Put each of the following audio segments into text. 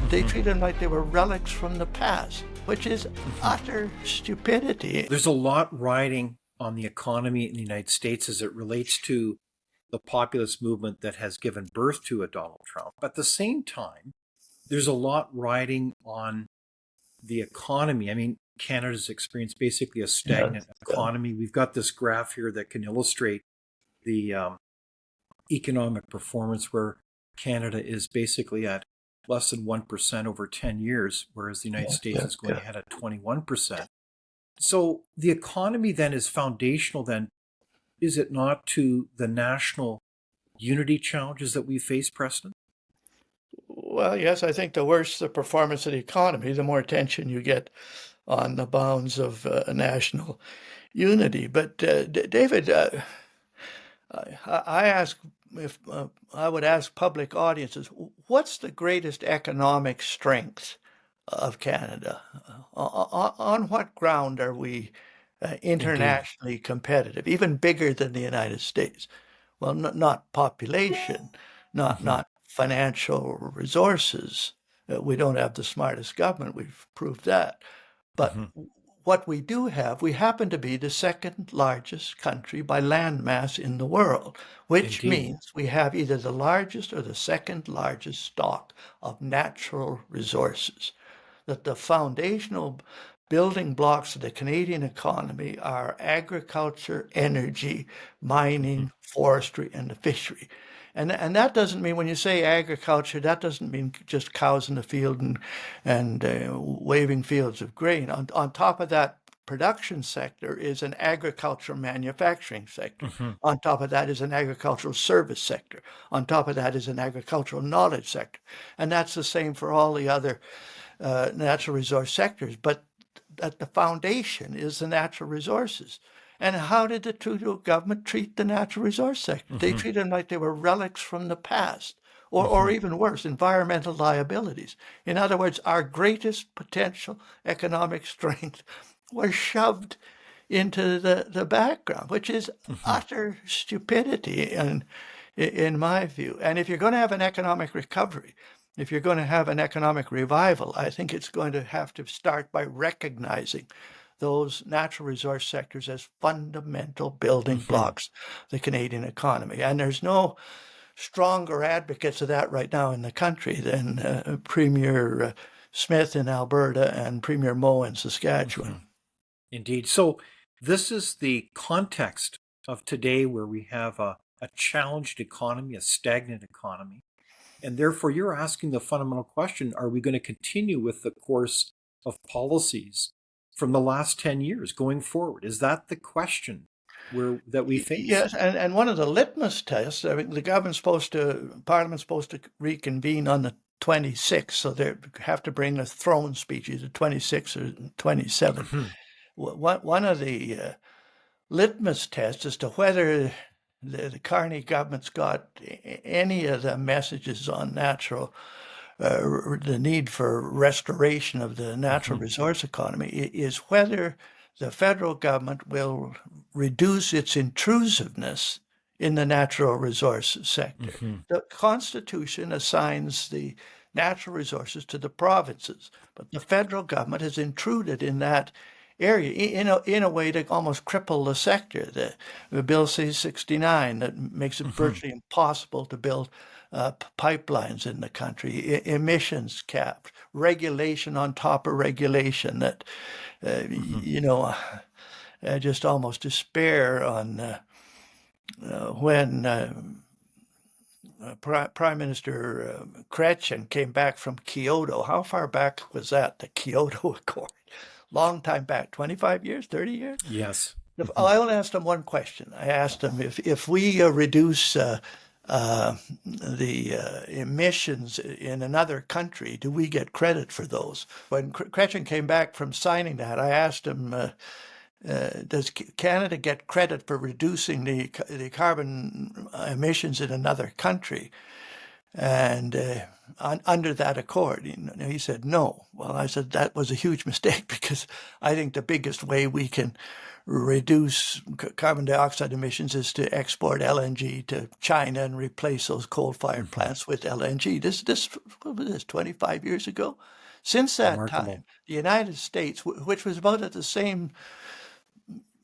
They treat them like they were relics from the past, which is utter stupidity. There's a lot riding on the economy in the United States as it relates to the populist movement that has given birth to a Donald Trump. At the same time, there's a lot riding on the economy. I mean, Canada's experienced basically a stagnant economy. We've got this graph here that can illustrate the economic performance where Canada is basically at less than 1% over 10 years, whereas the United States is going ahead at 21%. So the economy then is foundational then, is it not, to the national unity challenges that we face, Preston? Well, yes, I think the worse the performance of the economy, the more attention you get on the bounds of national unity. But David, I ask if I would ask public audiences, what's the greatest economic strength of Canada? On what ground are we internationally competitive, even bigger than the United States? Well, not population, not financial resources. We don't have the smartest government. We've proved that. But what we do have, we happen to be the second largest country by land mass in the world, which means we have either the largest or the second largest stock of natural resources. That the foundational building blocks of the Canadian economy are agriculture, energy, mining, forestry, and the fishery. And that doesn't mean, when you say agriculture, that doesn't mean just cows in the field and waving fields of grain. On top of that production sector is an agricultural manufacturing sector. On top of that is an agricultural service sector. On top of that is an agricultural knowledge sector. And that's the same for all the other natural resource sectors. But at the foundation is the natural resources. And how did the Trudeau government treat the natural resource sector? They treated them like they were relics from the past, or even worse, environmental liabilities. In other words, our greatest potential economic strength was shoved into the background, which is utter stupidity in my view. And if you're going to have an economic recovery, if you're going to have an economic revival, I think it's going to have to start by recognizing those natural resource sectors as fundamental building blocks of the Canadian economy. And there's no stronger advocates of that right now in the country than Premier Smith in Alberta and Premier Moe in Saskatchewan. Indeed. So this is the context of today, where we have a challenged economy, a stagnant economy. And therefore, you're asking the fundamental question, are we going to continue with the course of policies from the last 10 years going forward? Is that the question that we face? Yes, and one of the litmus tests, I mean, Parliament's supposed to reconvene on the 26th, so they have to bring a throne speech, either 26 or 27. One of the litmus tests as to whether the Carney government's got any of the messages on the need for restoration of the natural resource economy is whether the federal government will reduce its intrusiveness in the natural resource sector. The Constitution assigns the natural resources to the provinces, but the federal government has intruded in that area in a way to almost cripple the sector. The Bill C-69 that makes it virtually impossible to build pipelines in the country, emissions caps, regulation on top of regulation that, I just almost despair on when Prime Minister Chrétien came back from Kyoto. How far back was that, the Kyoto Accord? Long time back, 25 years, 30 years? Yes. I only asked him one question. I asked him if we reduce the emissions in another country, do we get credit for those? When Chrétien came back from signing that, I asked him, does Canada get credit for reducing the carbon emissions in another country? And under that accord, he said no. Well, I said that was a huge mistake, because I think the biggest way we can reduce carbon dioxide emissions is to export LNG to China and replace those coal-fired plants with LNG. What was this, 25 years ago? Since that Remarkable. time, the United States, which was about at the same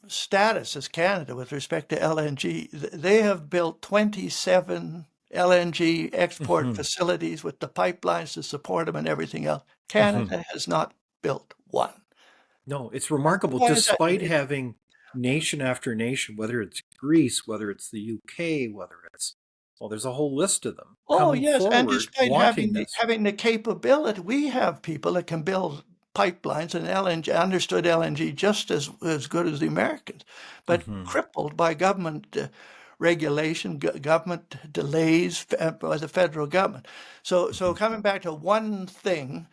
status as Canada with respect to LNG, they have built 27 LNG export Hmm. facilities with the pipelines to support them and everything else. Hmm. Canada has not built one. No, it's remarkable. Why is that? Despite having nation after nation, whether it's Greece, whether it's the UK, whether it's, well, there's a whole list of them Oh, coming yes, and forward despite wanting this. having the capability, we have people that can build pipelines and LNG, understood LNG just as good as the Americans, but Hmm. crippled by government regulation, government delays by the federal government. So Hmm. coming back to one thing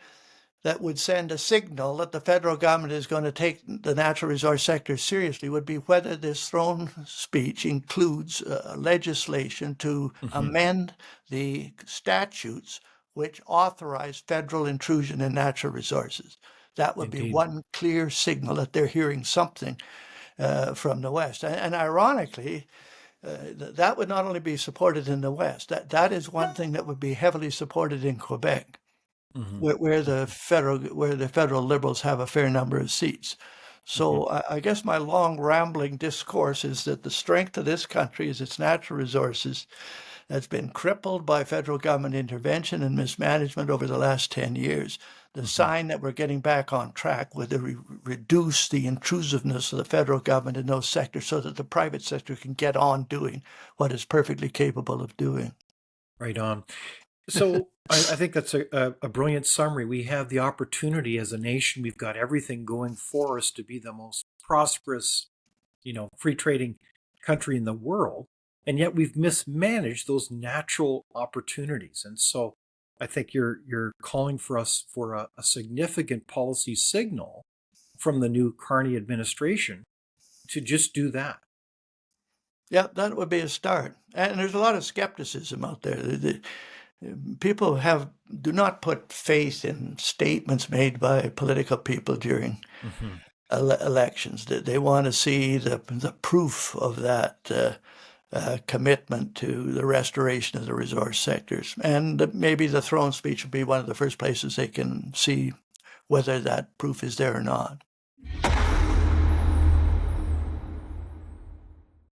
that would send a signal that the federal government is going to take the natural resource sector seriously would be whether this throne speech includes legislation to Hmm. amend the statutes which authorize federal intrusion in natural resources. That would be Indeed. one clear signal that they're hearing something from the West. And ironically, that would not only be supported in the West, that is one thing that would be heavily supported in Quebec Hmm. where the federal Liberals have a fair number of seats. Hmm. So I guess my long rambling discourse is that the strength of this country is its natural resources that's been crippled by federal government intervention and mismanagement over the last 10 years. The Hmm. sign that we're getting back on track with reduce the intrusiveness of the federal government in those sectors so that the private sector can get on doing what it's perfectly capable of doing. Right on. So I think that's a brilliant summary. We have the opportunity as a nation. We've got everything going for us to be the most prosperous, free trading country in the world. And yet we've mismanaged those natural opportunities. And so I think you're calling for us for a significant policy signal from the new Carney administration to just do that. Yeah, that would be a start. And there's a lot of skepticism out there. People do not put faith in statements made by political people during Hmm. elections. They want to see the proof of that commitment to the restoration of the resource sectors. And maybe the throne speech will be one of the first places they can see whether that proof is there or not.